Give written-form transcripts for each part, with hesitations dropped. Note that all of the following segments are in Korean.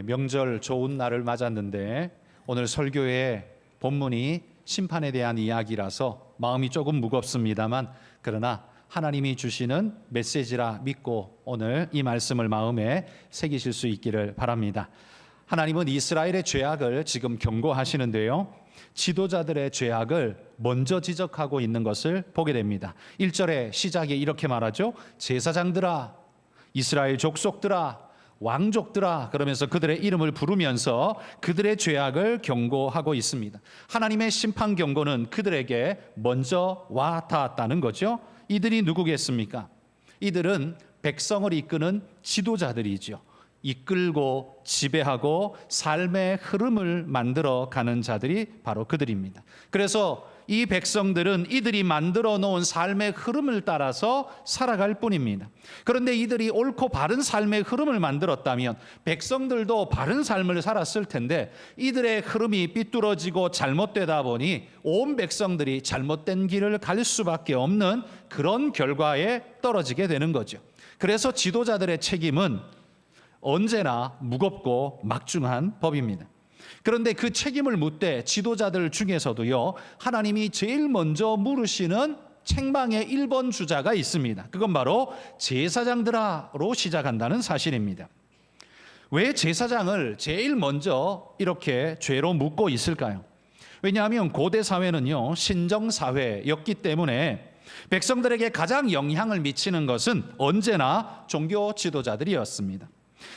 명절 좋은 날을 맞았는데 오늘 설교의 본문이 심판에 대한 이야기라서 마음이 조금 무겁습니다만, 그러나 하나님이 주시는 메시지라 믿고 오늘 이 말씀을 마음에 새기실 수 있기를 바랍니다. 하나님은 이스라엘의 죄악을 지금 경고하시는데요, 지도자들의 죄악을 먼저 지적하고 있는 것을 보게 됩니다. 1절의 시작에 이렇게 말하죠. 제사장들아, 이스라엘 족속들아, 왕족들아, 그러면서 그들의 이름을 부르면서 그들의 죄악을 경고하고 있습니다. 하나님의 심판 경고는 그들에게 먼저 와 닿았다는 거죠. 이들이 누구겠습니까? 이들은 백성을 이끄는 지도자들이죠. 이끌고 지배하고 삶의 흐름을 만들어 가는 자들이 바로 그들입니다. 그래서 이 백성들은 이들이 만들어 놓은 삶의 흐름을 따라서 살아갈 뿐입니다. 그런데 이들이 옳고 바른 삶의 흐름을 만들었다면 백성들도 바른 삶을 살았을 텐데, 이들의 흐름이 삐뚤어지고 잘못되다 보니 온 백성들이 잘못된 길을 갈 수밖에 없는 그런 결과에 떨어지게 되는 거죠. 그래서 지도자들의 책임은 언제나 무겁고 막중한 법입니다. 그런데 그 책임을 묻되 지도자들 중에서도요, 하나님이 제일 먼저 물으시는 책망의 1번 주자가 있습니다. 그건 바로 제사장들아로 시작한다는 사실입니다. 왜 제사장을 제일 먼저 이렇게 죄로 묻고 있을까요? 왜냐하면 고대 사회는요, 신정 사회였기 때문에 백성들에게 가장 영향을 미치는 것은 언제나 종교 지도자들이었습니다.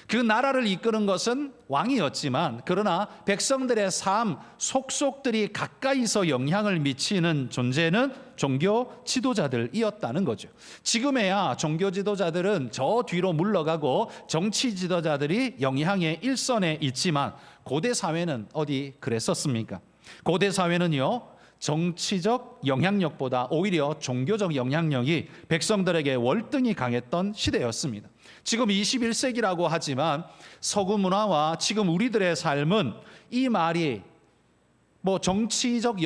그 나라를 이끄는 것은 왕이었지만, 그러나 백성들의 삶 속속들이 가까이서 영향을 미치는 존재는 종교 지도자들이었다는 거죠. 지금에야 종교 지도자들은 저 뒤로 물러가고 정치 지도자들이 영향의 일선에 있지만, 고대 사회는 어디 그랬었습니까? 고대 사회는요, 정치적 영향력보다 오히려 종교적 영향력이 백성들에게 월등히 강했던 시대였습니다. 지금 21세기라고 하지만 서구 문화와 지금 우리들의 삶은 이 말이 종교적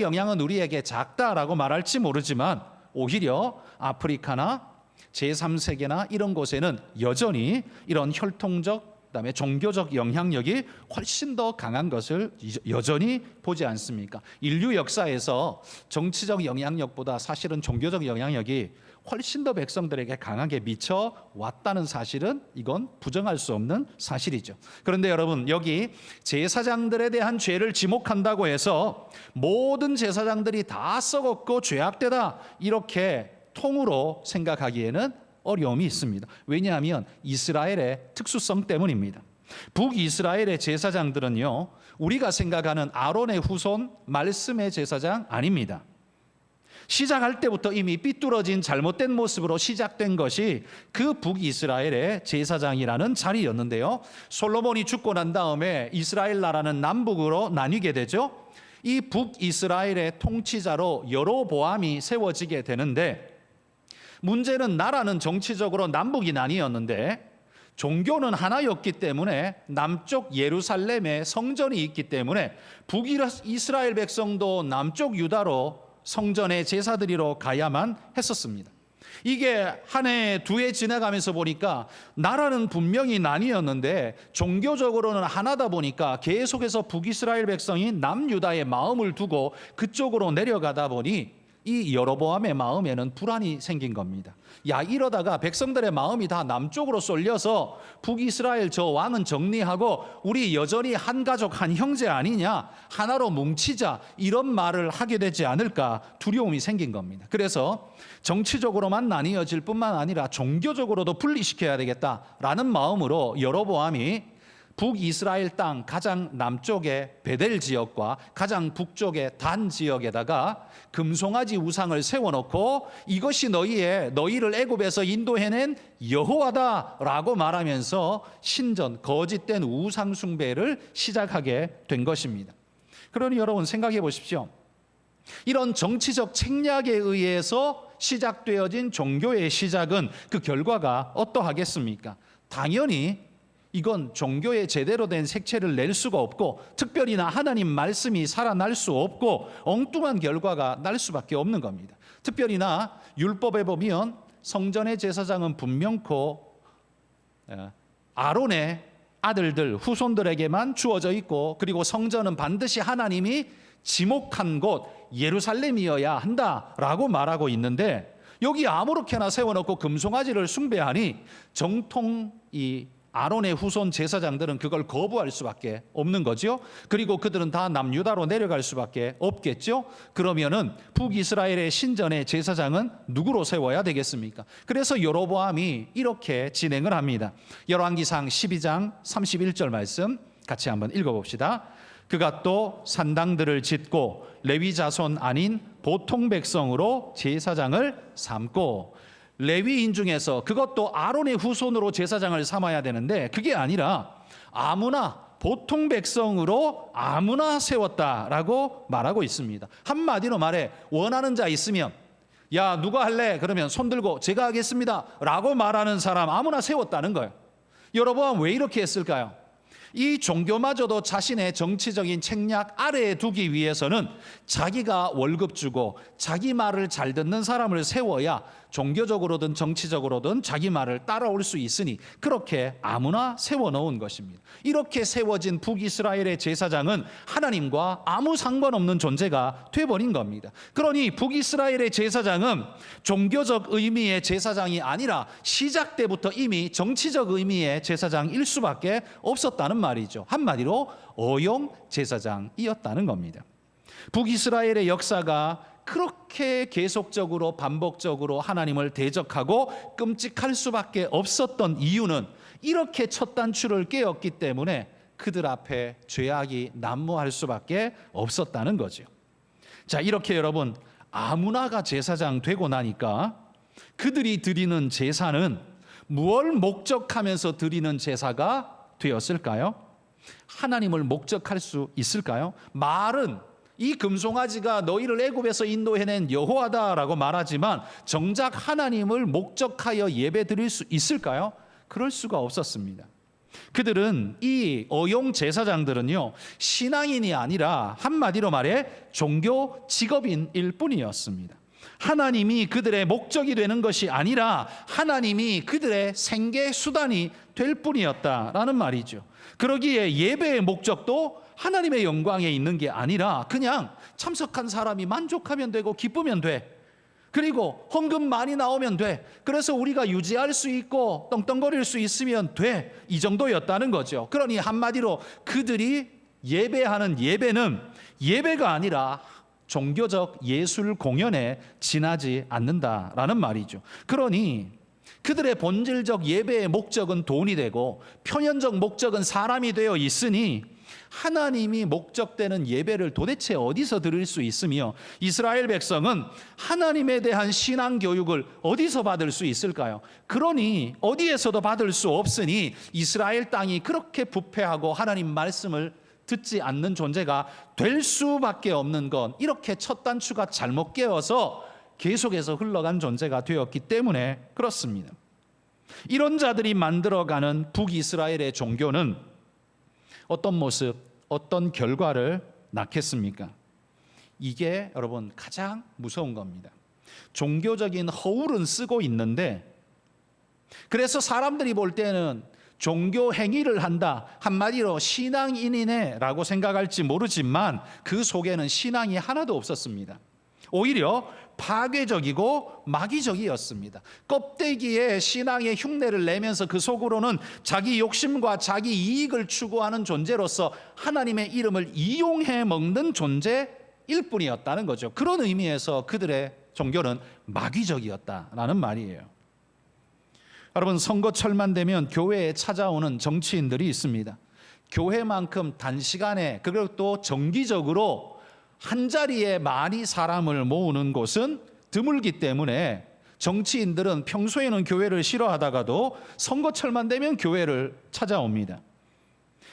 영향은 우리에게 작다라고 말할지 모르지만, 오히려 아프리카나 제3세계나 이런 곳에는 여전히 이런 혈통적, 그다음에 종교적 영향력이 훨씬 더 강한 것을 여전히 보지 않습니까? 인류 역사에서 정치적 영향력보다 사실은 종교적 영향력이 훨씬 더 백성들에게 강하게 미쳐 왔다는 사실은, 이건 부정할 수 없는 사실이죠. 그런데 여러분, 여기 제사장들에 대한 죄를 지목한다고 해서 모든 제사장들이 다 썩었고 죄악되다, 이렇게 통으로 생각하기에는 어려움이 있습니다. 왜냐하면 이스라엘의 특수성 때문입니다. 북이스라엘의 제사장들은요, 우리가 생각하는 아론의 후손, 말씀의 제사장 아닙니다. 시작할 때부터 이미 삐뚤어진 잘못된 모습으로 시작된 것이 그 북이스라엘의 제사장이라는 자리였는데요, 솔로몬이 죽고 난 다음에 이스라엘 나라는 남북으로 나뉘게 되죠. 이 북이스라엘의 통치자로 여로보암이 세워지게 되는데, 문제는 나라는 정치적으로 남북이 나뉘었는데 종교는 하나였기 때문에 남쪽 예루살렘에 성전이 있기 때문에 북이스라엘 백성도 남쪽 유다로 성전에 제사드리러 가야만 했었습니다. 이게 한 해, 두 해 지나가면서 보니까 나라는 분명히 나뉘었는데 종교적으로는 하나다 보니까 계속해서 북이스라엘 백성이 남유다의 마음을 두고 그쪽으로 내려가다 보니 이 여로보암의 마음에는 불안이 생긴 겁니다. 야, 이러다가 백성들의 마음이 다 남쪽으로 쏠려서 북이스라엘 저 왕은 정리하고 우리 여전히 한 가족 한 형제 아니냐, 하나로 뭉치자, 이런 말을 하게 되지 않을까 두려움이 생긴 겁니다. 그래서 정치적으로만 나뉘어질 뿐만 아니라 종교적으로도 분리시켜야 되겠다라는 마음으로 여로보암이 북이스라엘 땅 가장 남쪽의 베델 지역과 가장 북쪽의 단 지역에다가 금송아지 우상을 세워놓고 이것이 너희를 애굽에서 인도해낸 여호와다라고 말하면서 신전, 거짓된 우상 숭배를 시작하게 된 것입니다. 그러니 여러분 생각해 보십시오. 이런 정치적 책략에 의해서 시작되어진 종교의 시작은 그 결과가 어떠하겠습니까? 당연히 이건 종교의 제대로 된 색채를 낼 수가 없고, 특별히나 하나님 말씀이 살아날 수 없고 엉뚱한 결과가 날 수밖에 없는 겁니다. 특별히나 율법에 보면 성전의 제사장은 분명코 아론의 아들들, 후손들에게만 주어져 있고, 그리고 성전은 반드시 하나님이 지목한 곳 예루살렘이어야 한다라고 말하고 있는데, 여기 아무렇게나 세워놓고 금송아지를 숭배하니 정통 이 아론의 후손 제사장들은 그걸 거부할 수밖에 없는 거죠. 그리고 그들은 다 남유다로 내려갈 수밖에 없겠죠. 그러면은 북이스라엘의 신전의 제사장은 누구로 세워야 되겠습니까? 그래서 여로보암이 이렇게 진행을 합니다. 열왕기상 12장 31절 말씀 같이 한번 읽어봅시다. 그가 또 산당들을 짓고 레위 자손 아닌 보통 백성으로 제사장을 삼고, 레위인 중에서 그것도 아론의 후손으로 제사장을 삼아야 되는데 그게 아니라 아무나 보통 백성으로 아무나 세웠다라고 말하고 있습니다. 한마디로 말해 원하는 자 있으면 야 누가 할래? 그러면 손 들고 제가 하겠습니다 라고 말하는 사람 아무나 세웠다는 거예요. 여러분 왜 이렇게 했을까요? 이 종교마저도 자신의 정치적인 책략 아래에 두기 위해서는 자기가 월급 주고 자기 말을 잘 듣는 사람을 세워야 종교적으로든 정치적으로든 자기 말을 따라올 수 있으니 그렇게 아무나 세워놓은 것입니다. 이렇게 세워진 북이스라엘의 제사장은 하나님과 아무 상관없는 존재가 돼버린 겁니다. 그러니 북이스라엘의 제사장은 종교적 의미의 제사장이 아니라 시작 때부터 이미 정치적 의미의 제사장일 수밖에 없었다는 말이죠. 한마디로 어용 제사장이었다는 겁니다. 북이스라엘의 역사가 그렇게 계속적으로 반복적으로 하나님을 대적하고 끔찍할 수밖에 없었던 이유는 이렇게 첫 단추를 깨었기 때문에 그들 앞에 죄악이 난무할 수밖에 없었다는 거죠. 자, 이렇게 여러분 아무나가 제사장 되고 나니까 그들이 드리는 제사는 무엇을 목적하면서 드리는 제사가 되었을까요? 하나님을 목적할 수 있을까요? 말은 이 금송아지가 너희를 애굽에서 인도해낸 여호와다라고 말하지만 정작 하나님을 목적하여 예배드릴 수 있을까요? 그럴 수가 없었습니다. 그들은 이 어용 제사장들은요 신앙인이 아니라 한마디로 말해 종교 직업인일 뿐이었습니다. 하나님이 그들의 목적이 되는 것이 아니라 하나님이 그들의 생계 수단이 될 뿐이었다라는 말이죠. 그러기에 예배의 목적도 하나님의 영광에 있는 게 아니라 그냥 참석한 사람이 만족하면 되고 기쁘면 돼. 그리고 헌금 많이 나오면 돼. 그래서 우리가 유지할 수 있고 떵떵거릴 수 있으면 돼. 이 정도였다는 거죠. 그러니 한마디로 그들이 예배하는 예배는 예배가 아니라 종교적 예술 공연에 지나지 않는다라는 말이죠. 그러니 그들의 본질적 예배의 목적은 돈이 되고 표면적 목적은 사람이 되어 있으니 하나님이 목적되는 예배를 도대체 어디서 드릴 수 있으며 이스라엘 백성은 하나님에 대한 신앙 교육을 어디서 받을 수 있을까요? 그러니 어디에서도 받을 수 없으니 이스라엘 땅이 그렇게 부패하고 하나님 말씀을 듣지 않는 존재가 될 수밖에 없는 건 이렇게 첫 단추가 잘못 깨어서 계속해서 흘러간 존재가 되었기 때문에 그렇습니다. 이런 자들이 만들어가는 북이스라엘의 종교는 어떤 모습, 어떤 결과를 낳겠습니까? 이게 여러분 가장 무서운 겁니다. 종교적인 허울은 쓰고 있는데 그래서 사람들이 볼 때는 종교 행위를 한다, 한마디로 신앙인이네 라고 생각할지 모르지만 그 속에는 신앙이 하나도 없었습니다. 오히려 파괴적이고 마귀적이었습니다. 껍데기에 신앙의 흉내를 내면서 그 속으로는 자기 욕심과 자기 이익을 추구하는 존재로서 하나님의 이름을 이용해 먹는 존재일 뿐이었다는 거죠. 그런 의미에서 그들의 종교는 마귀적이었다라는 말이에요. 여러분 선거철만 되면 교회에 찾아오는 정치인들이 있습니다. 교회만큼 단시간에 그리고 또 정기적으로 한 자리에 많이 사람을 모으는 곳은 드물기 때문에 정치인들은 평소에는 교회를 싫어하다가도 선거철만 되면 교회를 찾아옵니다.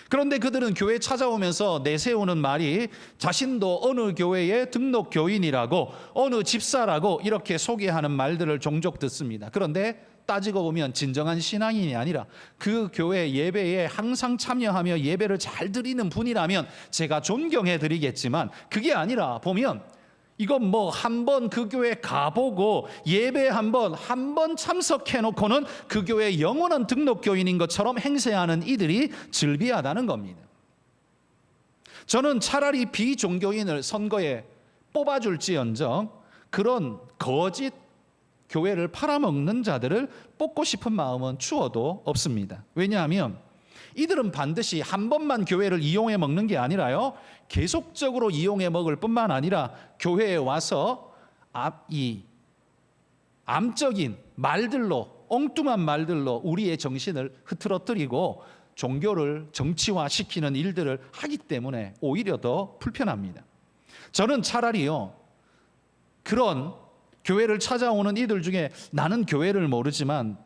그런데 그들은 교회 찾아오면서 내세우는 말이 자신도 어느 교회의 등록 교인이라고 어느 집사라고 이렇게 소개하는 말들을 종종 듣습니다. 그런데 따지고 보면 진정한 신앙인이 아니라 그 교회 예배에 항상 참여하며 예배를 잘 드리는 분이라면 제가 존경해 드리겠지만 그게 아니라 보면 이건 뭐 한 번 그 교회 가보고 예배 한 번 참석해놓고는 그 교회 영원한 등록 교인인 것처럼 행세하는 이들이 즐비하다는 겁니다. 저는 차라리 비종교인을 선거에 뽑아줄지언정 그런 거짓 교회를 팔아먹는 자들을 뽑고 싶은 마음은 추워도 없습니다. 왜냐하면 이들은 반드시 한 번만 교회를 이용해 먹는 게 아니라요, 계속적으로 이용해 먹을 뿐만 아니라 교회에 와서 이 암적인 말들로, 엉뚱한 말들로 우리의 정신을 흐트러뜨리고 종교를 정치화시키는 일들을 하기 때문에 오히려 더 불편합니다. 저는 차라리요, 그런 교회를 찾아오는 이들 중에 나는 교회를 모르지만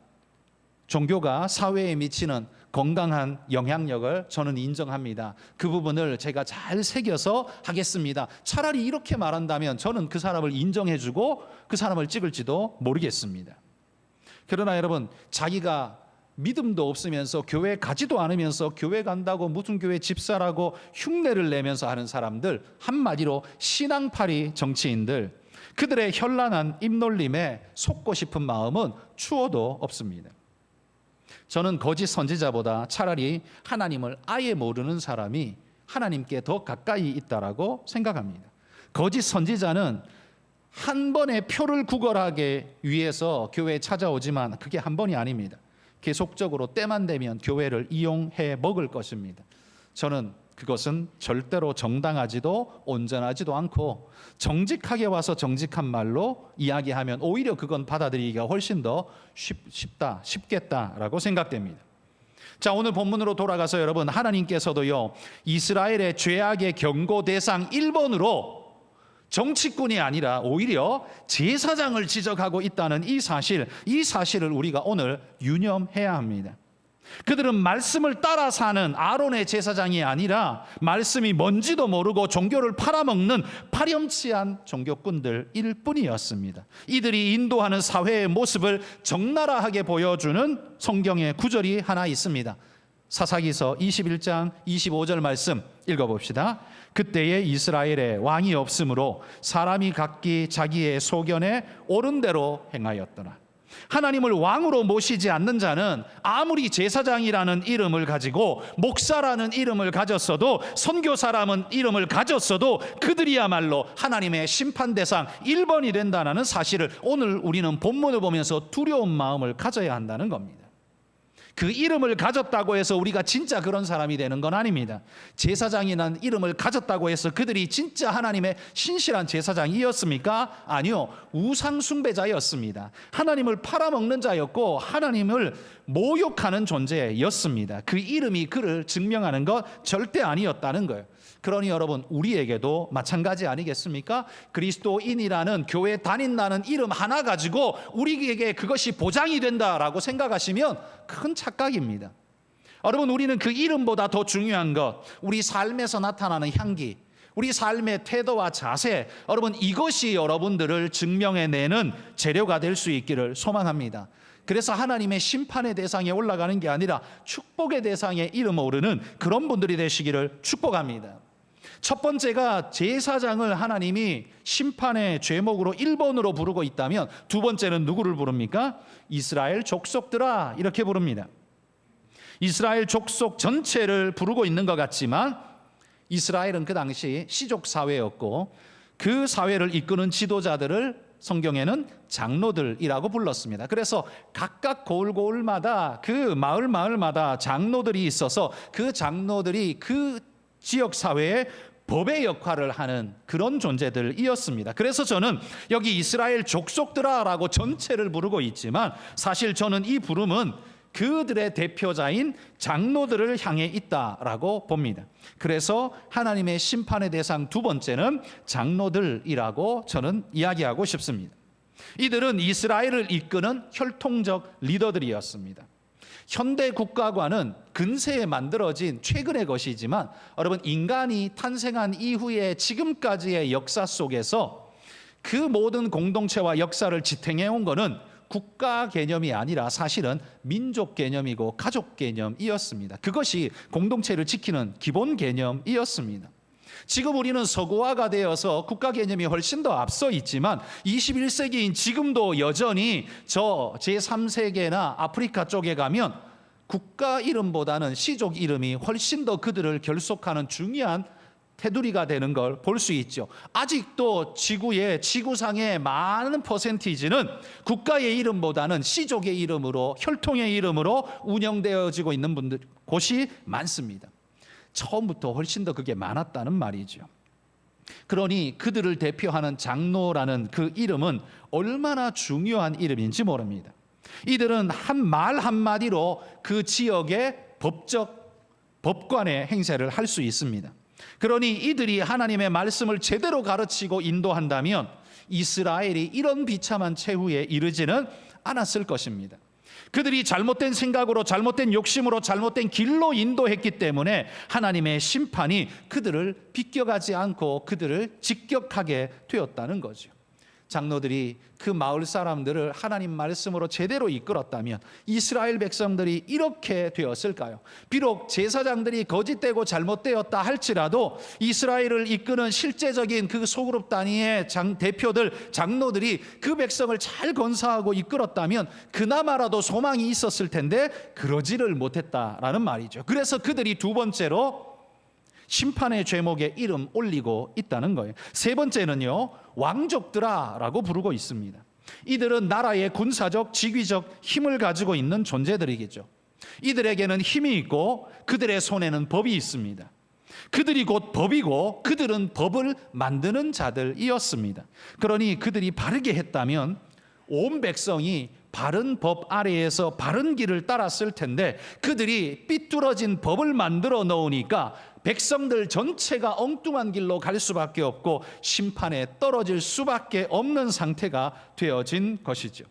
종교가 사회에 미치는 건강한 영향력을 저는 인정합니다. 그 부분을 제가 잘 새겨서 하겠습니다. 차라리 이렇게 말한다면 저는 그 사람을 인정해주고 그 사람을 찍을지도 모르겠습니다. 그러나 여러분, 자기가 믿음도 없으면서 교회 가지도 않으면서 교회 간다고 무슨 교회 집사라고 흉내를 내면서 하는 사람들, 한마디로 신앙파리 정치인들, 그들의 현란한 입놀림에 속고 싶은 마음은 추워도 없습니다. 저는 거짓 선지자보다 차라리 하나님을 아예 모르는 사람이 하나님께 더 가까이 있다라고 생각합니다. 거짓 선지자는 한 번의 표를 구걸하기 위해서 교회에 찾아오지만 그게 한 번이 아닙니다. 계속적으로 때만 되면 교회를 이용해 먹을 것입니다. 저는 그것은 절대로 정당하지도 온전하지도 않고 정직하게 와서 정직한 말로 이야기하면 오히려 그건 받아들이기가 훨씬 더 쉽겠다라고 생각됩니다. 자, 오늘 본문으로 돌아가서 여러분, 하나님께서도요, 이스라엘의 죄악의 경고 대상 1번으로 정치꾼이 아니라 오히려 제사장을 지적하고 있다는 이 사실을 우리가 오늘 유념해야 합니다. 그들은 말씀을 따라 사는 아론의 제사장이 아니라 말씀이 뭔지도 모르고 종교를 팔아먹는 파렴치한 종교꾼들일 뿐이었습니다. 이들이 인도하는 사회의 모습을 적나라하게 보여주는 성경의 구절이 하나 있습니다. 사사기서 21장 25절 말씀 읽어봅시다. 그때에 이스라엘에 왕이 없으므로 사람이 각기 자기의 소견에 옳은 대로 행하였더라. 하나님을 왕으로 모시지 않는 자는 아무리 제사장이라는 이름을 가지고 목사라는 이름을 가졌어도, 선교사라는 이름을 가졌어도 그들이야말로 하나님의 심판 대상 1번이 된다는 사실을 오늘 우리는 본문을 보면서 두려운 마음을 가져야 한다는 겁니다. 그 이름을 가졌다고 해서 우리가 진짜 그런 사람이 되는 건 아닙니다. 제사장이라는 이름을 가졌다고 해서 그들이 진짜 하나님의 신실한 제사장이었습니까? 아니요, 우상 숭배자였습니다. 하나님을 팔아먹는 자였고 하나님을 모욕하는 존재였습니다. 그 이름이 그를 증명하는 것 절대 아니었다는 거예요. 그러니 여러분, 우리에게도 마찬가지 아니겠습니까? 그리스도인이라는 교회 다닌다는 이름 하나 가지고 우리에게 그것이 보장이 된다라고 생각하시면 큰 착각입니다. 여러분, 우리는 그 이름보다 더 중요한 것, 우리 삶에서 나타나는 향기, 우리 삶의 태도와 자세, 여러분, 이것이 여러분들을 증명해내는 재료가 될 수 있기를 소망합니다. 그래서 하나님의 심판의 대상에 올라가는 게 아니라 축복의 대상에 이름 오르는 그런 분들이 되시기를 축복합니다. 첫 번째가 제사장을 하나님이 심판의 죄목으로 1번으로 부르고 있다면, 두 번째는 누구를 부릅니까? 이스라엘 족속들아, 이렇게 부릅니다. 이스라엘 족속 전체를 부르고 있는 것 같지만 이스라엘은 그 당시 시족 사회였고 그 사회를 이끄는 지도자들을 성경에는 장로들이라고 불렀습니다. 그래서 각각 고을마다 그 마을마다 장로들이 있어서 그 장로들이 그 지역 사회에 법의 역할을 하는 그런 존재들이었습니다. 그래서 저는 여기 이스라엘 족속들아라고 전체를 부르고 있지만 사실 저는 이 부름은 그들의 대표자인 장로들을 향해 있다라고 봅니다. 그래서 하나님의 심판의 대상 두 번째는 장로들이라고 저는 이야기하고 싶습니다. 이들은 이스라엘을 이끄는 혈통적 리더들이었습니다. 현대 국가관은 근세에 만들어진 최근의 것이지만 여러분, 인간이 탄생한 이후에 지금까지의 역사 속에서 그 모든 공동체와 역사를 지탱해온 것은 국가 개념이 아니라 사실은 민족 개념이고 가족 개념이었습니다. 그것이 공동체를 지키는 기본 개념이었습니다. 지금 우리는 서구화가 되어서 국가 개념이 훨씬 더 앞서 있지만 21세기인 지금도 여전히 저 제3세계나 아프리카 쪽에 가면 국가 이름보다는 시족 이름이 훨씬 더 그들을 결속하는 중요한 테두리가 되는 걸 볼 수 있죠. 아직도 지구상의 많은 퍼센티지는 국가의 이름보다는 시족의 이름으로, 혈통의 이름으로 운영되어지고 있는 곳이 많습니다. 처음부터 훨씬 더 그게 많았다는 말이죠. 그러니 그들을 대표하는 장로라는 그 이름은 얼마나 중요한 이름인지 모릅니다. 이들은 한 말 한마디로 그 지역의 법관의 행세를 할 수 있습니다. 그러니 이들이 하나님의 말씀을 제대로 가르치고 인도한다면 이스라엘이 이런 비참한 최후에 이르지는 않았을 것입니다. 그들이 잘못된 생각으로, 잘못된 욕심으로, 잘못된 길로 인도했기 때문에 하나님의 심판이 그들을 비껴가지 않고 그들을 직격하게 되었다는 거죠. 장로들이 그 마을 사람들을 하나님 말씀으로 제대로 이끌었다면 이스라엘 백성들이 이렇게 되었을까요? 비록 제사장들이 거짓되고 잘못되었다 할지라도 이스라엘을 이끄는 실제적인 그 소그룹 단위의 대표들, 장로들이 그 백성을 잘 건사하고 이끌었다면 그나마라도 소망이 있었을 텐데 그러지를 못했다라는 말이죠. 그래서 그들이 두 번째로 심판의 죄목에 이름 올리고 있다는 거예요. 세 번째는요, 왕족들아라고 부르고 있습니다. 이들은 나라의 군사적, 지휘적 힘을 가지고 있는 존재들이겠죠. 이들에게는 힘이 있고 그들의 손에는 법이 있습니다. 그들이 곧 법이고 그들은 법을 만드는 자들이었습니다. 그러니 그들이 바르게 했다면 온 백성이 바른 법 아래에서 바른 길을 따랐을 텐데 그들이 삐뚤어진 법을 만들어 놓으니까 백성들 전체가 엉뚱한 길로 갈 수밖에 없고 심판에 떨어질 수밖에 없는 상태가 되어진 것이죠.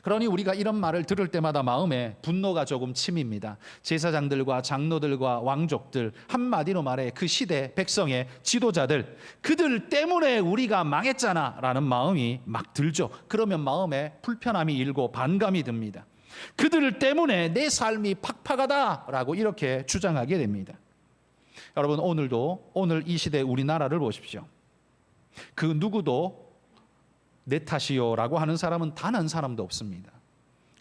그러니 우리가 이런 말을 들을 때마다 마음에 분노가 조금 침입니다. 제사장들과 장로들과 왕족들, 한마디로 말해 그 시대 백성의 지도자들, 그들 때문에 우리가 망했잖아 라는 마음이 막 들죠. 그러면 마음에 불편함이 일고 반감이 듭니다. 그들 때문에 내 삶이 팍팍하다 라고 이렇게 주장하게 됩니다. 여러분, 오늘 이 시대 우리나라를 보십시오. 그 누구도 내 탓이요라고 하는 사람은 단 한 사람도 없습니다.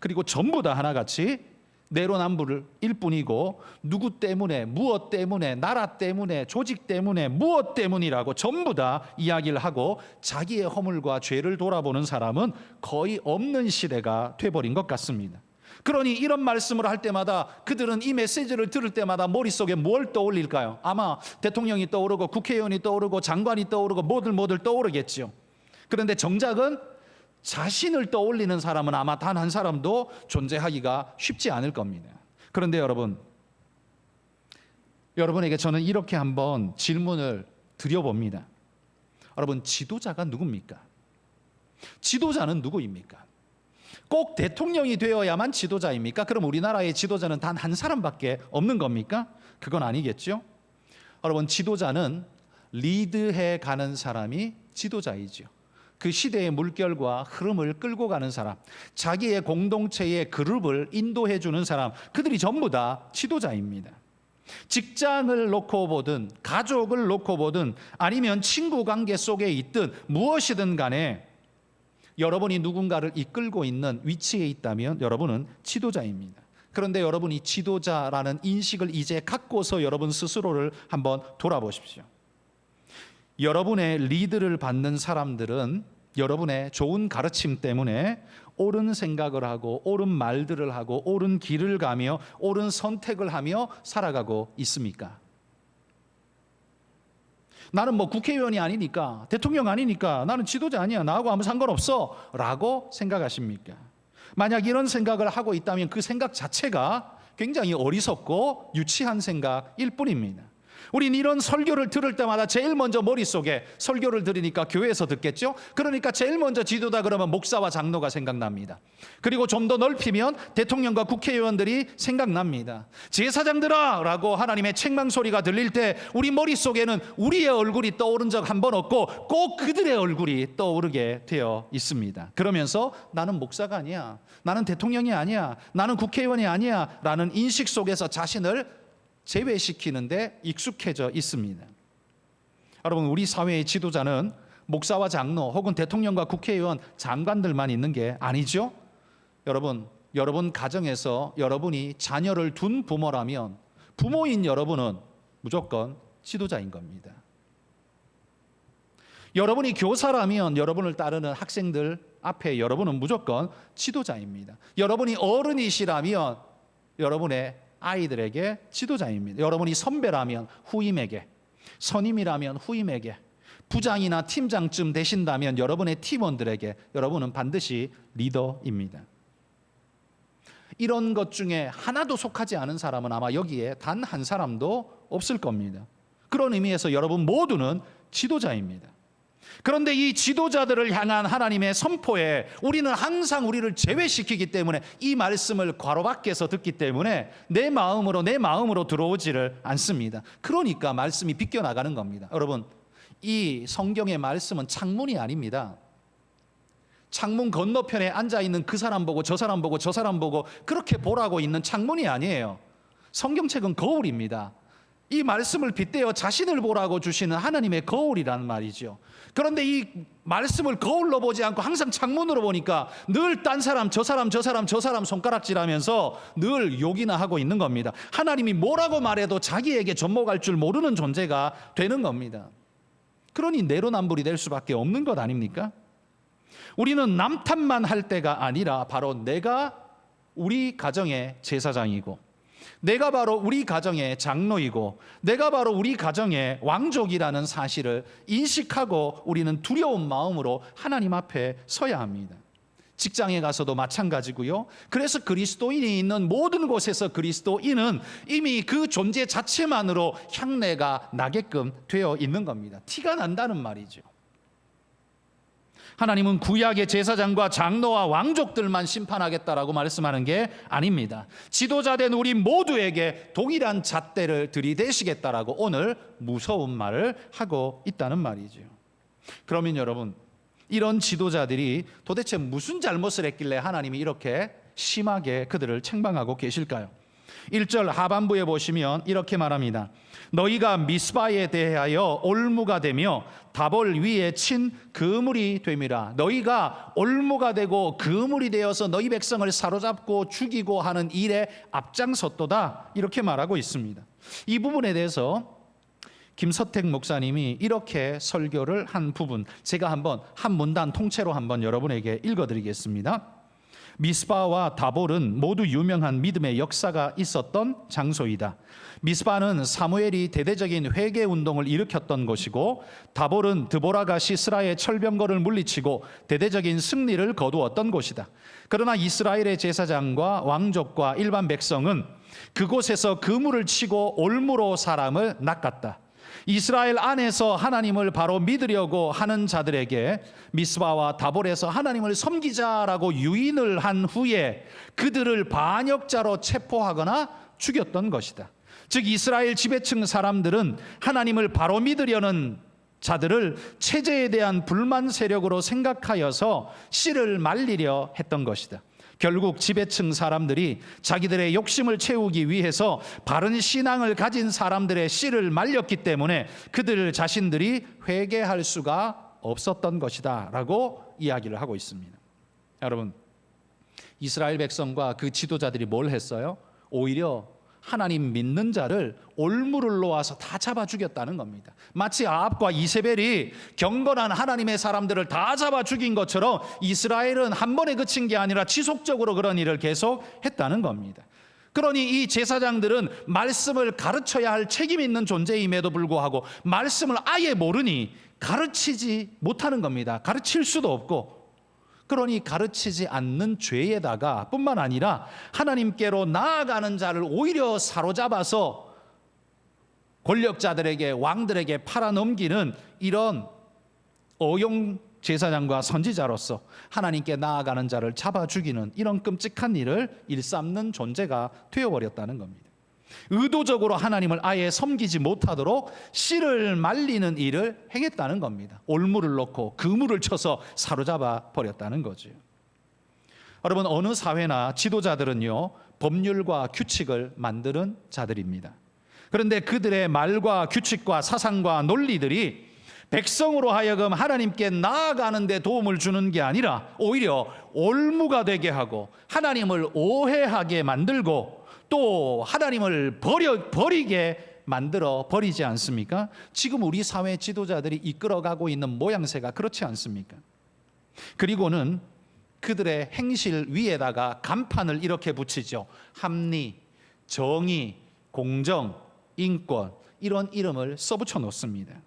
그리고 전부 다 하나같이 내로남불일 뿐이고 누구 때문에, 무엇 때문에, 나라 때문에, 조직 때문에, 무엇 때문이라고 전부 다 이야기를 하고 자기의 허물과 죄를 돌아보는 사람은 거의 없는 시대가 돼버린 것 같습니다. 그러니 이런 말씀을 할 때마다 그들은 이 메시지를 들을 때마다 머릿속에 뭘 떠올릴까요? 아마 대통령이 떠오르고 국회의원이 떠오르고 장관이 떠오르고 뭐들 떠오르겠죠. 그런데 정작은 자신을 떠올리는 사람은 아마 단 한 사람도 존재하기가 쉽지 않을 겁니다. 그런데 여러분에게 저는 이렇게 한번 질문을 드려봅니다. 여러분, 지도자가 누굽니까? 지도자는 누구입니까? 꼭 대통령이 되어야만 지도자입니까? 그럼 우리나라의 지도자는 단 한 사람밖에 없는 겁니까? 그건 아니겠죠. 여러분, 지도자는 리드해 가는 사람이 지도자이죠. 그 시대의 물결과 흐름을 끌고 가는 사람, 자기의 공동체의 그룹을 인도해 주는 사람, 그들이 전부 다 지도자입니다. 직장을 놓고 보든 가족을 놓고 보든 아니면 친구 관계 속에 있든 무엇이든 간에 여러분이 누군가를 이끌고 있는 위치에 있다면 여러분은 지도자입니다. 그런데 여러분이 지도자라는 인식을 이제 갖고서 여러분 스스로를 한번 돌아보십시오. 여러분의 리드를 받는 사람들은 여러분의 좋은 가르침 때문에 옳은 생각을 하고 옳은 말들을 하고 옳은 길을 가며 옳은 선택을 하며 살아가고 있습니까? 나는 국회의원이 아니니까, 대통령 아니니까, 나는 지도자 아니야, 나하고 아무 상관없어 라고 생각하십니까? 만약 이런 생각을 하고 있다면 그 생각 자체가 굉장히 어리석고 유치한 생각일 뿐입니다. 우린 이런 설교를 들을 때마다 제일 먼저 머릿속에, 설교를 들으니까 교회에서 듣겠죠? 그러니까 제일 먼저 지도자 그러면 목사와 장로가 생각납니다. 그리고 좀 더 넓히면 대통령과 국회의원들이 생각납니다. 제사장들아 라고 하나님의 책망 소리가 들릴 때 우리 머릿속에는 우리의 얼굴이 떠오른 적 한 번 없고 꼭 그들의 얼굴이 떠오르게 되어 있습니다. 그러면서 나는 목사가 아니야, 나는 대통령이 아니야, 나는 국회의원이 아니야 라는 인식 속에서 자신을 제외시키는데 익숙해져 있습니다. 여러분, 우리 사회의 지도자는 목사와 장로 혹은 대통령과 국회의원, 장관들만 있는 게 아니죠. 여러분 가정에서 여러분이 자녀를 둔 부모라면 부모인 여러분은 무조건 지도자인 겁니다. 여러분이 교사라면 여러분을 따르는 학생들 앞에 여러분은 무조건 지도자입니다. 여러분이 어른이시라면 여러분의 아이들에게 지도자입니다. 여러분이 선배라면 후임에게, 선임이라면 후임에게, 부장이나 팀장쯤 되신다면 여러분의 팀원들에게 여러분은 반드시 리더입니다. 이런 것 중에 하나도 속하지 않은 사람은 아마 여기에 단 한 사람도 없을 겁니다. 그런 의미에서 여러분 모두는 지도자입니다. 그런데 이 지도자들을 향한 하나님의 선포에 우리는 항상 우리를 제외시키기 때문에, 이 말씀을 괄호 밖에서 듣기 때문에 내 마음으로 들어오지를 않습니다. 그러니까 말씀이 비껴나가는 겁니다. 여러분, 이 성경의 말씀은 창문이 아닙니다. 창문 건너편에 앉아있는 그 사람 보고 저 사람 보고 저 사람 보고 그렇게 보라고 있는 창문이 아니에요. 성경책은 거울입니다. 이 말씀을 빗대어 자신을 보라고 주시는 하나님의 거울이라는 말이죠. 그런데 이 말씀을 거울로 보지 않고 항상 창문으로 보니까 늘 딴 사람, 저 사람 손가락질하면서 늘 욕이나 하고 있는 겁니다. 하나님이 뭐라고 말해도 자기에게 접목할 줄 모르는 존재가 되는 겁니다. 그러니 내로남불이 될 수밖에 없는 것 아닙니까? 우리는 남 탓만 할 때가 아니라 바로 내가 우리 가정의 제사장이고, 내가 바로 우리 가정의 장로이고, 내가 바로 우리 가정의 왕족이라는 사실을 인식하고 우리는 두려운 마음으로 하나님 앞에 서야 합니다. 직장에 가서도 마찬가지고요. 그래서 그리스도인이 있는 모든 곳에서 그리스도인은 이미 그 존재 자체만으로 향내가 나게끔 되어 있는 겁니다. 티가 난다는 말이죠. 하나님은 구약의 제사장과 장로와 왕족들만 심판하겠다라고 말씀하는 게 아닙니다. 지도자된 우리 모두에게 동일한 잣대를 들이대시겠다라고 오늘 무서운 말을 하고 있다는 말이죠. 그러면 여러분, 이런 지도자들이 도대체 무슨 잘못을 했길래 하나님이 이렇게 심하게 그들을 책망하고 계실까요? 1절 하반부에 보시면 이렇게 말합니다. 너희가 미스바에 대하여 올무가 되며 다볼 위에 친 그물이 됨이라. 너희가 올무가 되고 그물이 되어서 너희 백성을 사로잡고 죽이고 하는 일에 앞장섰도다, 이렇게 말하고 있습니다. 이 부분에 대해서 김서택 목사님이 이렇게 설교를 한 부분, 제가 한번 한 문단 통째로 한번 여러분에게 읽어드리겠습니다. 미스바와 다볼은 모두 유명한 믿음의 역사가 있었던 장소이다. 미스바는 사무엘이 대대적인 회개 운동을 일으켰던 곳이고, 다볼은 드보라가 시스라의 철병거를 물리치고 대대적인 승리를 거두었던 곳이다. 그러나 이스라엘의 제사장과 왕족과 일반 백성은 그곳에서 그물을 치고 올무로 사람을 낚았다. 이스라엘 안에서 하나님을 바로 믿으려고 하는 자들에게 미스바와 다볼에서 하나님을 섬기자라고 유인을 한 후에 그들을 반역자로 체포하거나 죽였던 것이다. 즉 이스라엘 지배층 사람들은 하나님을 바로 믿으려는 자들을 체제에 대한 불만 세력으로 생각하여서 씨를 말리려 했던 것이다. 결국 지배층 사람들이 자기들의 욕심을 채우기 위해서 바른 신앙을 가진 사람들의 씨를 말렸기 때문에 그들 자신들이 회개할 수가 없었던 것이다 라고 이야기를 하고 있습니다. 여러분, 이스라엘 백성과 그 지도자들이 뭘 했어요? 오히려 하나님 믿는 자를 올무를 놓아서 다 잡아 죽였다는 겁니다. 마치 아합과 이세벨이 경건한 하나님의 사람들을 다 잡아 죽인 것처럼 이스라엘은 한 번에 그친 게 아니라 지속적으로 그런 일을 계속 했다는 겁니다. 그러니 이 제사장들은 말씀을 가르쳐야 할 책임 있는 존재임에도 불구하고 말씀을 아예 모르니 가르치지 못하는 겁니다. 가르칠 수도 없고. 그러니 가르치지 않는 죄에다가 뿐만 아니라 하나님께로 나아가는 자를 오히려 사로잡아서 권력자들에게, 왕들에게 팔아넘기는 이런 어용 제사장과 선지자로서 하나님께 나아가는 자를 잡아 죽이는 이런 끔찍한 일을 일삼는 존재가 되어버렸다는 겁니다. 의도적으로 하나님을 아예 섬기지 못하도록 씨를 말리는 일을 행했다는 겁니다. 올무를 놓고 그물을 쳐서 사로잡아 버렸다는 거죠. 여러분, 어느 사회나 지도자들은요, 법률과 규칙을 만드는 자들입니다. 그런데 그들의 말과 규칙과 사상과 논리들이 백성으로 하여금 하나님께 나아가는 데 도움을 주는 게 아니라 오히려 올무가 되게 하고 하나님을 오해하게 만들고 또 하나님을 버리게 만들어 버리지 않습니까? 지금 우리 사회 지도자들이 이끌어가고 있는 모양새가 그렇지 않습니까? 그리고는 그들의 행실 위에다가 간판을 이렇게 붙이죠. 합리, 정의, 공정, 인권, 이런 이름을 써붙여 놓습니다.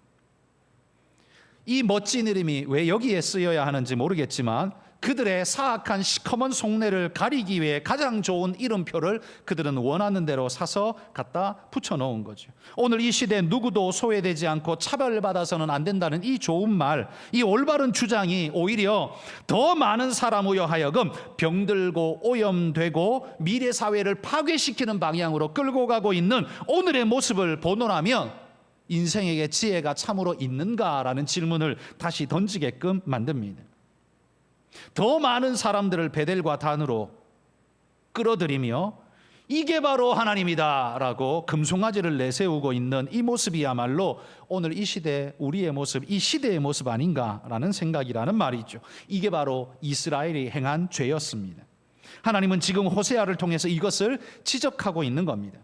이 멋진 이름이 왜 여기에 쓰여야 하는지 모르겠지만 그들의 사악한 시커먼 속내를 가리기 위해 가장 좋은 이름표를 그들은 원하는 대로 사서 갖다 붙여놓은 거죠. 오늘 이 시대에 누구도 소외되지 않고 차별받아서는 안 된다는 이 좋은 말, 이 올바른 주장이 오히려 더 많은 사람으로 하여금 병들고 오염되고 미래 사회를 파괴시키는 방향으로 끌고 가고 있는 오늘의 모습을 보노라면 인생에게 지혜가 참으로 있는가라는 질문을 다시 던지게끔 만듭니다. 더 많은 사람들을 베델과 단으로 끌어들이며 이게 바로 하나님이다 라고 금송아지를 내세우고 있는 이 모습이야말로 오늘 이 시대 우리의 모습, 이 시대의 모습 아닌가라는 생각이라는 말이죠. 이게 바로 이스라엘이 행한 죄였습니다. 하나님은 지금 호세아를 통해서 이것을 지적하고 있는 겁니다.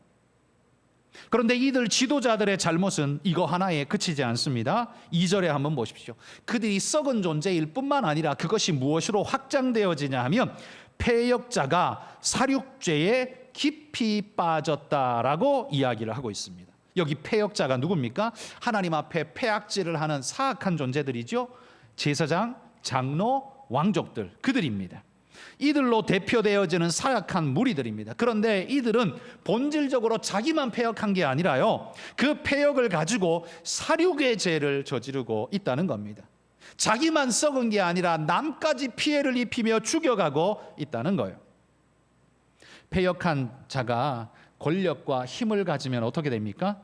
그런데 이들 지도자들의 잘못은 이거 하나에 그치지 않습니다. 2절에 한번 보십시오. 그들이 썩은 존재일 뿐만 아니라 그것이 무엇으로 확장되어지냐 하면 패역자가 살육죄에 깊이 빠졌다라고 이야기를 하고 있습니다. 여기 패역자가 누굽니까? 하나님 앞에 패악질을 하는 사악한 존재들이죠. 제사장, 장로, 왕족들, 그들입니다. 이들로 대표되어지는 사악한 무리들입니다. 그런데 이들은 본질적으로 자기만 패역한 게 아니라요, 그 패역을 가지고 살육의 죄를 저지르고 있다는 겁니다. 자기만 썩은 게 아니라 남까지 피해를 입히며 죽여가고 있다는 거예요. 패역한 자가 권력과 힘을 가지면 어떻게 됩니까?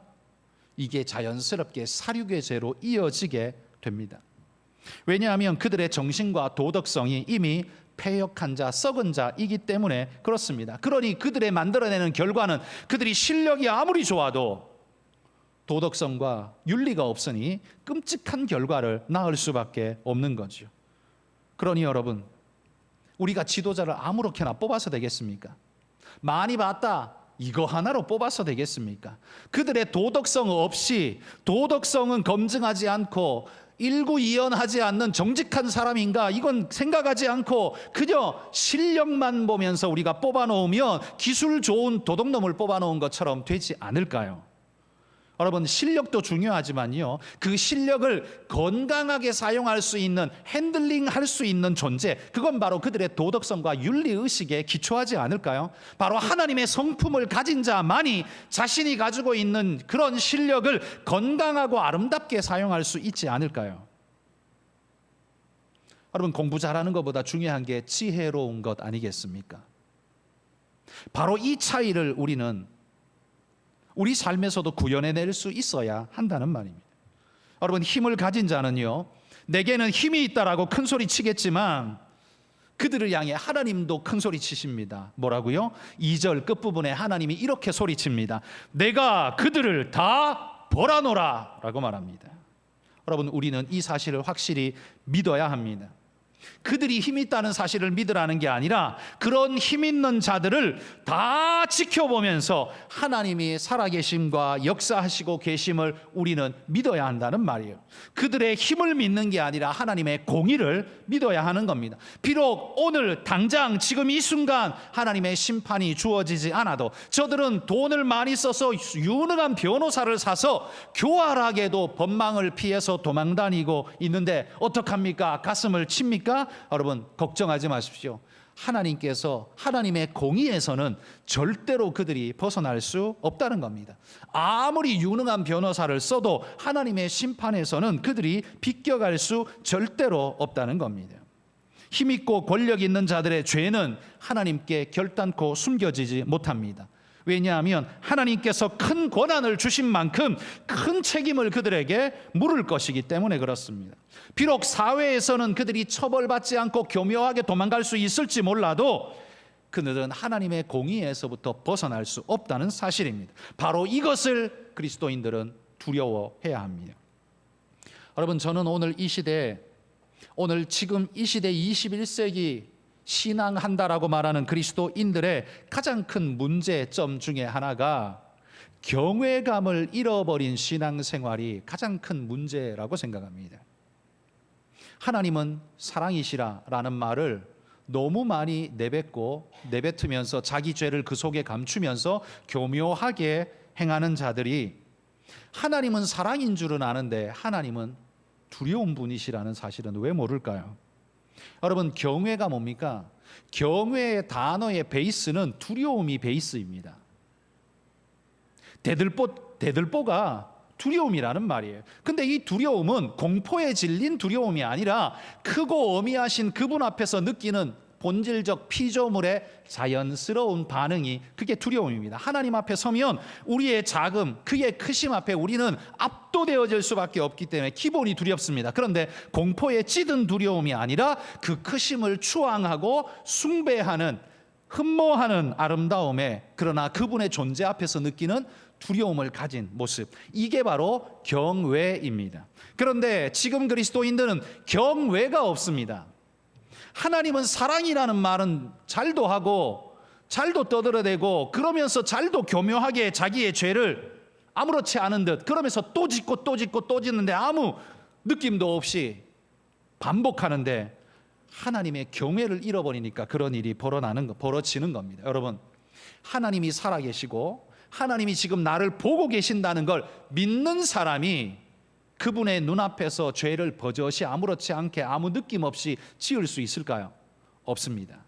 이게 자연스럽게 살육의 죄로 이어지게 됩니다. 왜냐하면 그들의 정신과 도덕성이 이미 패역한 자, 썩은 자이기 때문에 그렇습니다. 그러니 그들의 만들어내는 결과는 그들이 실력이 아무리 좋아도 도덕성과 윤리가 없으니 끔찍한 결과를 낳을 수밖에 없는 거죠. 그러니 여러분, 우리가 지도자를 아무렇게나 뽑아서 되겠습니까? 많이 봤다, 이거 하나로 뽑아서 되겠습니까? 그들의 도덕성 없이, 도덕성은 검증하지 않고 일구이연하지 않는 정직한 사람인가, 이건 생각하지 않고 그저 실력만 보면서 우리가 뽑아놓으면 기술 좋은 도둑놈을 뽑아놓은 것처럼 되지 않을까요? 여러분, 실력도 중요하지만요, 그 실력을 건강하게 사용할 수 있는, 핸들링할 수 있는 존재, 그건 바로 그들의 도덕성과 윤리의식에 기초하지 않을까요? 바로 하나님의 성품을 가진 자만이 자신이 가지고 있는 그런 실력을 건강하고 아름답게 사용할 수 있지 않을까요? 여러분, 공부 잘하는 것보다 중요한 게 지혜로운 것 아니겠습니까? 바로 이 차이를 우리는 우리 삶에서도 구현해낼 수 있어야 한다는 말입니다. 여러분, 힘을 가진 자는요, 내게는 힘이 있다라고 큰 소리 치겠지만 그들을 향해 하나님도 큰 소리 치십니다. 뭐라고요? 2절 끝부분에 하나님이 이렇게 소리칩니다. 내가 그들을 다 벌하노라 라고 말합니다. 여러분, 우리는 이 사실을 확실히 믿어야 합니다. 그들이 힘이 있다는 사실을 믿으라는 게 아니라 그런 힘 있는 자들을 다 지켜보면서 하나님이 살아계심과 역사하시고 계심을 우리는 믿어야 한다는 말이에요. 그들의 힘을 믿는 게 아니라 하나님의 공의를 믿어야 하는 겁니다. 비록 오늘 당장 지금 이 순간 하나님의 심판이 주어지지 않아도 저들은 돈을 많이 써서 유능한 변호사를 사서 교활하게도 법망을 피해서 도망다니고 있는데 어떡합니까? 가슴을 칩니까? 여러분, 걱정하지 마십시오. 하나님께서, 하나님의 공의에서는 절대로 그들이 벗어날 수 없다는 겁니다. 아무리 유능한 변호사를 써도 하나님의 심판에서는 그들이 비껴갈 수 절대로 없다는 겁니다. 힘있고 권력 있는 자들의 죄는 하나님께 결단코 숨겨지지 못합니다. 왜냐하면 하나님께서 큰 권한을 주신 만큼 큰 책임을 그들에게 물을 것이기 때문에 그렇습니다. 비록 사회에서는 그들이 처벌받지 않고 교묘하게 도망갈 수 있을지 몰라도 그들은 하나님의 공의에서부터 벗어날 수 없다는 사실입니다. 바로 이것을 그리스도인들은 두려워해야 합니다. 여러분, 저는 오늘 이 시대, 오늘 지금 이 시대 21세기 신앙한다라고 말하는 그리스도인들의 가장 큰 문제점 중에 하나가 경외감을 잃어버린 신앙생활이 가장 큰 문제라고 생각합니다. 하나님은 사랑이시라라는 말을 너무 많이 내뱉으면서 자기 죄를 그 속에 감추면서 교묘하게 행하는 자들이 하나님은 사랑인 줄은 아는데 하나님은 두려운 분이시라는 사실은 왜 모를까요? 여러분, 경외가 뭡니까? 경외의 단어의 베이스는 두려움이 베이스입니다. 대들보가 두려움이라는 말이에요. 근데 이 두려움은 공포에 질린 두려움이 아니라 크고 어미하신 그분 앞에서 느끼는 본질적 피조물의 자연스러운 반응이, 그게 두려움입니다. 하나님 앞에 서면 우리의 자금, 그의 크심 앞에 우리는 압도되어질 수밖에 없기 때문에 기본이 두렵습니다. 그런데 공포에 찌든 두려움이 아니라 그 크심을 추앙하고 숭배하는, 흠모하는 아름다움에, 그러나 그분의 존재 앞에서 느끼는 두려움을 가진 모습, 이게 바로 경외입니다. 그런데 지금 그리스도인들은 경외가 없습니다. 하나님은 사랑이라는 말은 잘도 하고 잘도 떠들어대고 그러면서 잘도 교묘하게 자기의 죄를 아무렇지 않은 듯 그러면서 또 짓고 또 짓고 또 짓는데 아무 느낌도 없이 반복하는데, 하나님의 경외를 잃어버리니까 그런 일이 벌어지는 겁니다. 여러분, 하나님이 살아계시고 하나님이 지금 나를 보고 계신다는 걸 믿는 사람이 그분의 눈앞에서 죄를 버젓이 아무렇지 않게 아무 느낌 없이 지을 수 있을까요? 없습니다.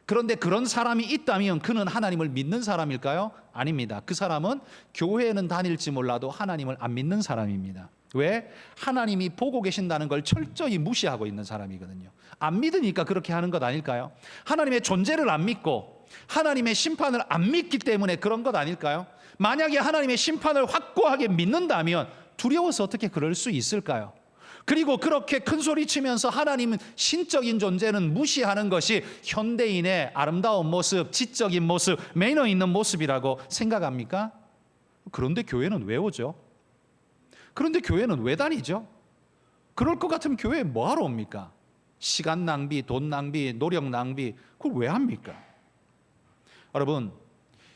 그런데 그런 사람이 있다면 그는 하나님을 믿는 사람일까요? 아닙니다. 그 사람은 교회에는 다닐지 몰라도 하나님을 안 믿는 사람입니다. 왜? 하나님이 보고 계신다는 걸 철저히 무시하고 있는 사람이거든요. 안 믿으니까 그렇게 하는 것 아닐까요? 하나님의 존재를 안 믿고 하나님의 심판을 안 믿기 때문에 그런 것 아닐까요? 만약에 하나님의 심판을 확고하게 믿는다면 두려워서 어떻게 그럴 수 있을까요? 그리고 그렇게 큰 소리 치면서 하나님은 신적인 존재는 무시하는 것이 현대인의 아름다운 모습, 지적인 모습, 매너 있는 모습이라고 생각합니까? 그런데 교회는 왜 오죠? 그런데 교회는 왜 다니죠? 그럴 것 같으면 교회에 뭐하러 옵니까? 시간 낭비, 돈 낭비, 노력 낭비, 그걸 왜 합니까? 여러분,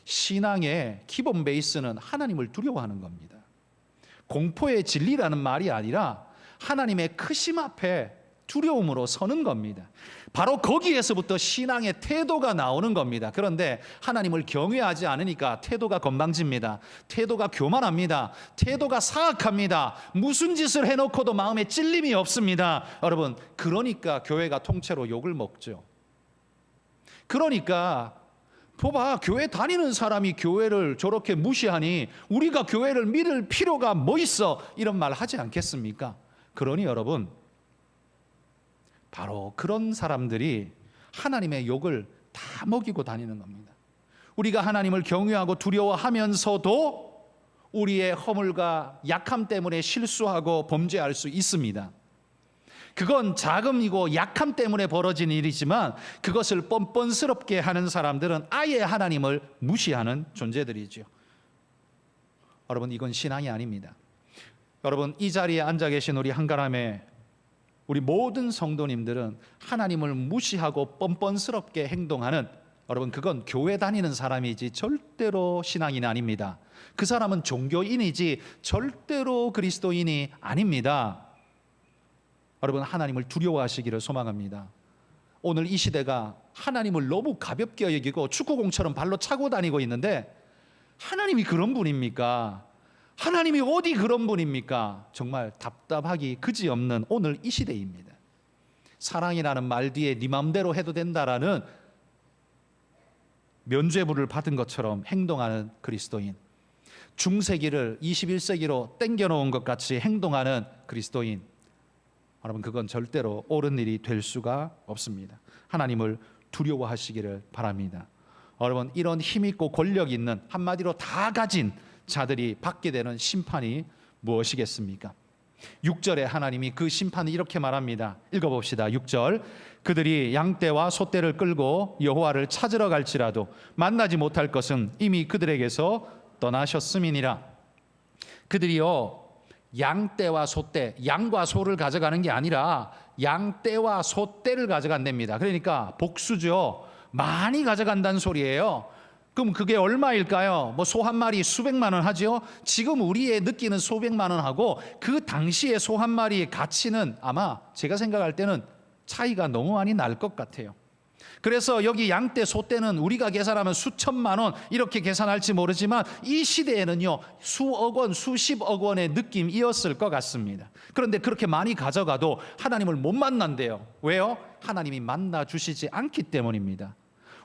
신앙의 기본 베이스는 하나님을 두려워하는 겁니다. 공포의 진리라는 말이 아니라 하나님의 크심 앞에 두려움으로 서는 겁니다. 바로 거기에서부터 신앙의 태도가 나오는 겁니다. 그런데 하나님을 경외하지 않으니까 태도가 건방집니다. 태도가 교만합니다. 태도가 사악합니다. 무슨 짓을 해놓고도 마음에 찔림이 없습니다. 여러분, 그러니까 교회가 통째로 욕을 먹죠. 그러니까 봐봐, 교회 다니는 사람이 교회를 저렇게 무시하니 우리가 교회를 믿을 필요가 뭐 있어, 이런 말 하지 않겠습니까? 그러니 여러분, 바로 그런 사람들이 하나님의 욕을 다 먹이고 다니는 겁니다. 우리가 하나님을 경외하고 두려워하면서도 우리의 허물과 약함 때문에 실수하고 범죄할 수 있습니다. 그건 자금이고 약함 때문에 벌어진 일이지만 그것을 뻔뻔스럽게 하는 사람들은 아예 하나님을 무시하는 존재들이죠. 여러분, 이건 신앙이 아닙니다. 여러분, 이 자리에 앉아 계신 우리 한가람의 우리 모든 성도님들은 하나님을 무시하고 뻔뻔스럽게 행동하는, 여러분, 그건 교회 다니는 사람이지 절대로 신앙인이 아닙니다. 그 사람은 종교인이지 절대로 그리스도인이 아닙니다. 여러분, 하나님을 두려워하시기를 소망합니다. 오늘 이 시대가 하나님을 너무 가볍게 여기고 축구공처럼 발로 차고 다니고 있는데, 하나님이 그런 분입니까? 하나님이 어디 그런 분입니까? 정말 답답하기 그지없는 오늘 이 시대입니다. 사랑이라는 말 뒤에 네 맘대로 해도 된다라는 면죄부를 받은 것처럼 행동하는 그리스도인, 중세기를 21세기로 땡겨놓은 것 같이 행동하는 그리스도인, 여러분, 그건 절대로 옳은 일이 될 수가 없습니다. 하나님을 두려워하시기를 바랍니다. 여러분, 이런 힘있고 권력 있는, 한마디로 다 가진 자들이 받게 되는 심판이 무엇이겠습니까? 6절에 하나님이 그 심판을 이렇게 말합니다. 읽어봅시다. 6절, 그들이 양떼와 소떼를 끌고 여호와를 찾으러 갈지라도 만나지 못할 것은 이미 그들에게서 떠나셨음이니라. 그들이요 양떼와 소떼, 양과 소를 가져가는 게 아니라 양떼와 소떼를 가져간답니다. 그러니까 복수죠. 많이 가져간다는 소리예요. 그럼 그게 얼마일까요? 뭐 소 한 마리 수백만 원 하죠. 지금 우리의 느끼는 수백만 원하고 그 당시의 소 한 마리의 가치는 아마 제가 생각할 때는 차이가 너무 많이 날 것 같아요. 그래서 여기 양떼 소떼는 우리가 계산하면 수천만 원 이렇게 계산할지 모르지만 이 시대에는요 수억 원 수십억 원의 느낌이었을 것 같습니다. 그런데 그렇게 많이 가져가도 하나님을 못 만난대요. 왜요? 하나님이 만나 주시지 않기 때문입니다.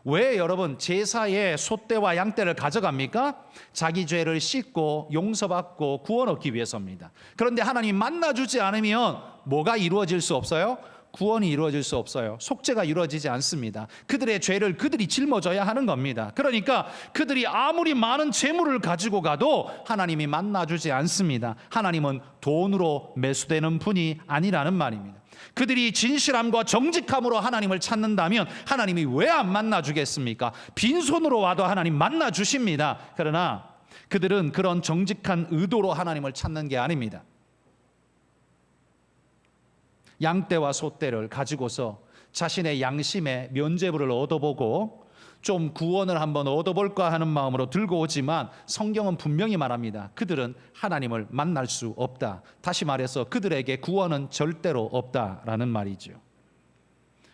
왜 여러분 제사에 소떼와 양떼를 가져갑니까? 자기 죄를 씻고 용서받고 구원 얻기 위해서입니다. 그런데 하나님이 만나주지 않으면 뭐가 이루어질 수 없어요? 구원이 이루어질 수 없어요. 속죄가 이루어지지 않습니다. 그들의 죄를 그들이 짊어져야 하는 겁니다. 그러니까 그들이 아무리 많은 재물을 가지고 가도 하나님이 만나주지 않습니다. 하나님은 돈으로 매수되는 분이 아니라는 말입니다. 그들이 진실함과 정직함으로 하나님을 찾는다면 하나님이 왜 안 만나주겠습니까? 빈손으로 와도 하나님 만나주십니다. 그러나 그들은 그런 정직한 의도로 하나님을 찾는 게 아닙니다. 양떼와 소떼를 가지고서 자신의 양심에 면죄부를 얻어보고 좀 구원을 한번 얻어볼까 하는 마음으로 들고 오지만 성경은 분명히 말합니다. 그들은 하나님을 만날 수 없다. 다시 말해서 그들에게 구원은 절대로 없다라는 말이죠.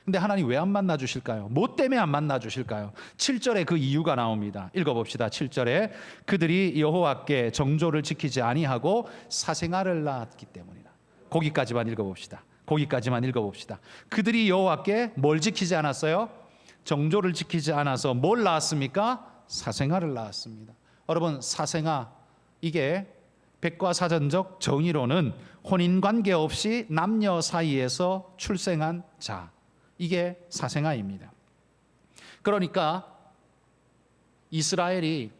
근데 하나님 왜 안 만나 주실까요? 뭐 때문에 안 만나 주실까요? 7절에 그 이유가 나옵니다. 읽어봅시다. 7절에 그들이 여호와께 정조를 지키지 아니하고 사생아를 낳았기 때문이다. 거기까지만 읽어봅시다. 그들이 여호와께 뭘 지키지 않았어요? 정조를 지키지 않아서 뭘 낳았습니까? 사생아를 낳았습니다. 여러분 사생아 이게 백과사전적 정의로는 혼인관계 없이 남녀 사이에서 출생한 자, 이게 사생아입니다. 그러니까 이스라엘이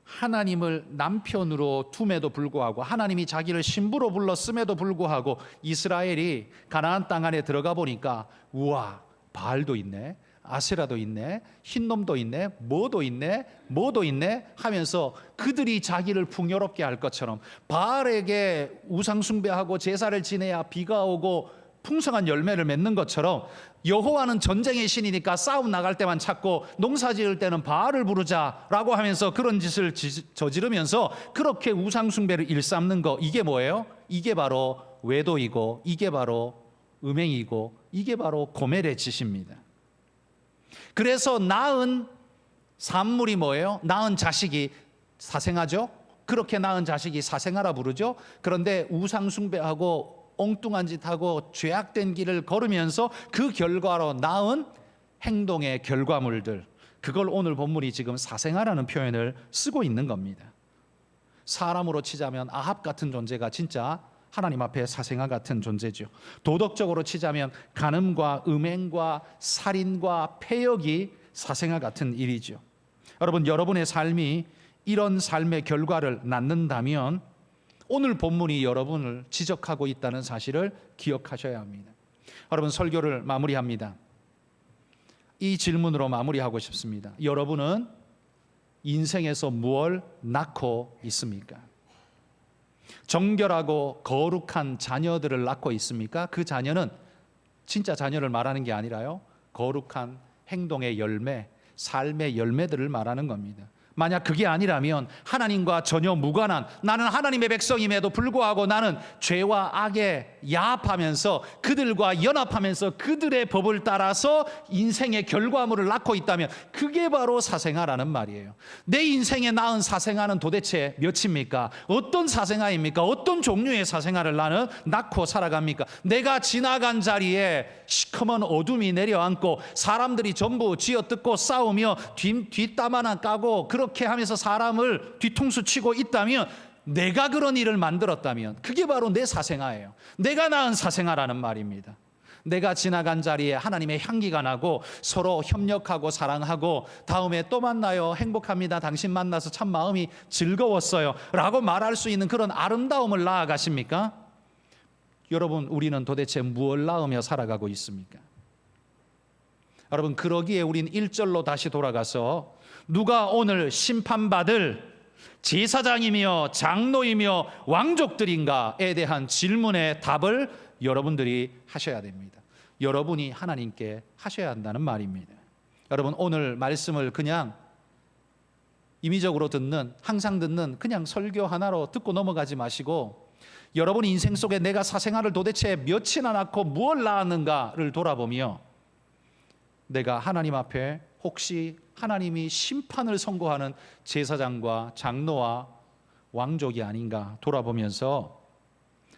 하나님을 남편으로 둠에도 불구하고 하나님이 자기를 신부로 불렀음에도 불구하고 이스라엘이 가나안 땅 안에 들어가 보니까 우와 바알도 있네, 아세라도 있네, 흰놈도 있네, 뭐도 있네 하면서 그들이 자기를 풍요롭게 할 것처럼 바알에게 우상 숭배하고 제사를 지내야 비가 오고 풍성한 열매를 맺는 것처럼 여호와는 전쟁의 신이니까 싸움 나갈 때만 찾고 농사 지을 때는 바알을 부르자라고 하면서 그런 짓을 저지르면서 그렇게 우상 숭배를 일삼는 거, 이게 뭐예요? 이게 바로 외도이고 이게 바로 음행이고 이게 바로 고멜의 짓입니다. 그래서 낳은 산물이 뭐예요? 낳은 자식이 사생아죠. 그렇게 낳은 자식이 사생아라 부르죠. 그런데 우상 숭배하고 엉뚱한 짓하고 죄악된 길을 걸으면서 그 결과로 낳은 행동의 결과물들, 그걸 오늘 본문이 지금 사생아라는 표현을 쓰고 있는 겁니다. 사람으로 치자면 아합 같은 존재가 진짜 하나님 앞에 사생아 같은 존재죠. 도덕적으로 치자면 간음과 음행과 살인과 패역이 사생아 같은 일이죠. 여러분, 여러분의 삶이 이런 삶의 결과를 낳는다면 오늘 본문이 여러분을 지적하고 있다는 사실을 기억하셔야 합니다. 여러분, 설교를 마무리합니다. 이 질문으로 마무리하고 싶습니다. 여러분은 인생에서 무엇을 낳고 있습니까? 정결하고 거룩한 자녀들을 낳고 있습니까? 그 자녀는 진짜 자녀를 말하는 게 아니라요, 거룩한 행동의 열매, 삶의 열매들을 말하는 겁니다. 만약 그게 아니라면 하나님과 전혀 무관한, 나는 하나님의 백성임에도 불구하고 나는 죄와 악에 야합하면서 그들과 연합하면서 그들의 법을 따라서 인생의 결과물을 낳고 있다면 그게 바로 사생아라는 말이에요. 내 인생에 낳은 사생아는 도대체 몇입니까? 어떤 사생아입니까? 어떤 종류의 사생아를 나는 낳고 살아갑니까? 내가 지나간 자리에 시커먼 어둠이 내려앉고 사람들이 전부 쥐어뜯고 싸우며 뒷담 하나 까고 그렇게 하면서 사람을 뒤통수 치고 있다면, 내가 그런 일을 만들었다면 그게 바로 내 사생아예요. 내가 낳은 사생아라는 말입니다. 내가 지나간 자리에 하나님의 향기가 나고 서로 협력하고 사랑하고 다음에 또 만나요, 행복합니다, 당신 만나서 참 마음이 즐거웠어요 라고 말할 수 있는 그런 아름다움을 낳아가십니까? 여러분, 우리는 도대체 무엇을 낳으며 살아가고 있습니까? 여러분, 그러기에 우린 1절로 다시 돌아가서 누가 오늘 심판받을 제사장이며 장로이며 왕족들인가에 대한 질문의 답을 여러분들이 하셔야 됩니다. 여러분이 하나님께 하셔야 한다는 말입니다. 여러분, 오늘 말씀을 그냥 임의적으로 듣는, 항상 듣는 그냥 설교 하나로 듣고 넘어가지 마시고, 여러분 인생 속에 내가 사생활을 도대체 몇이나 낳고 무엇을 낳았는가를 돌아보며, 내가 하나님 앞에 혹시 하나님이 심판을 선고하는 제사장과 장로와 왕족이 아닌가 돌아보면서,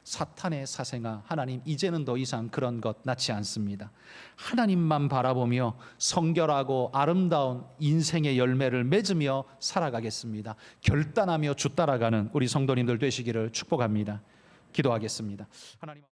사탄의 사생아, 하나님 이제는 더 이상 그런 것 낳지 않습니다. 하나님만 바라보며 성결하고 아름다운 인생의 열매를 맺으며 살아가겠습니다. 결단하며 주 따라가는 우리 성도님들 되시기를 축복합니다. 기도하겠습니다. 하나님.